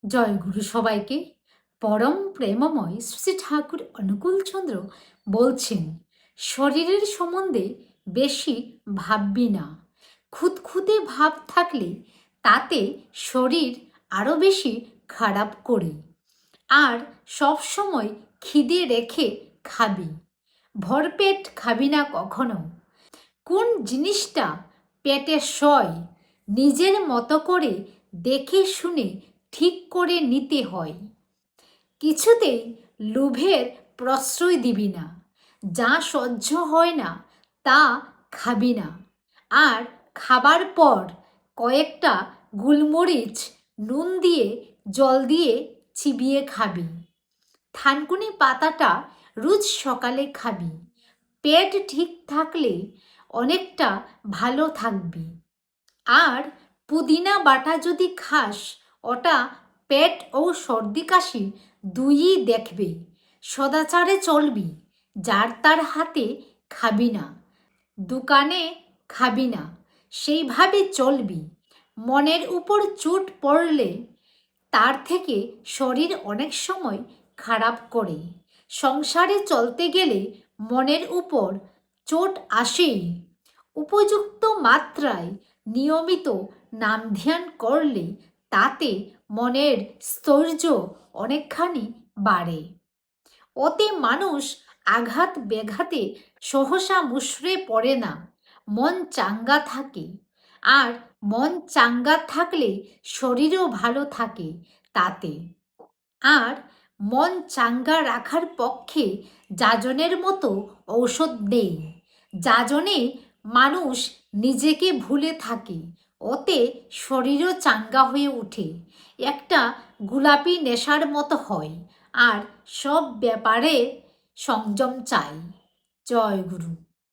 জয় গুরু সবাইকে। পরম প্রেমময় শ্রী ঠাকুর অনুকূলচন্দ্র বলছেন, শরীরের সম্বন্ধে বেশি ভাববি না। খুঁতখুঁতে ভাব থাকলে তাতে শরীর আরও বেশি খারাপ করে। আর সব সময় খিদে রেখে খাবি, ভরপেট খাবি না কখনো। কোন জিনিসটা পেটে সয় নিজের মতো করে দেখে শুনে ঠিক করে নিতে হয়। কিছুতেই লোভের প্রশ্রয় দিবি না। যা সহ্য হয় না তা খাবি না। আর খাবার পর কয়েকটা গোলমরিচ নুন দিয়ে জল দিয়ে চিবিয়ে খাবি। থানকুনি পাতাটা রোজ সকালে খাবি। পেট ঠিক থাকলে অনেকটা ভালো থাকবি। আর পুদিনা বাটা যদি খাস, ওটা পেট ও সর্দি কাশি দুইই দেখবে। সদাচারে চলবি, যার তার হাতে খাবি না, দোকানে খাবি না, সেইভাবে চলবি। মনের উপর চোট পড়লে তার থেকে শরীর অনেক সময় খারাপ করে। সংসারে চলতে গেলে মনের উপর চোট আসেই। উপযুক্ত মাত্রায় নিয়মিত নাম ধ্যান করলে তাতে মনের স্থৈর্য অনেকখানি বাড়ে। ওতে মানুষ আঘাত ব্যাঘাতে সহসা মুষড়ে পড়ে না, মন চাঙ্গা থাকে। আর মন চাঙ্গা থাকলে শরীরও ভালো থাকে তাতে। আর মন চাঙ্গা রাখার পক্ষে যাজনের মতো ঔষধ নেই। যাজনে মানুষ নিজেকে ভুলে থাকে, ওতে শরীরও চাঙ্গা হয়ে ওঠে। একটা গোলাপি নেশার মতো হয়। আর সব ব্যাপারে সংযম চাই। জয় গুরু।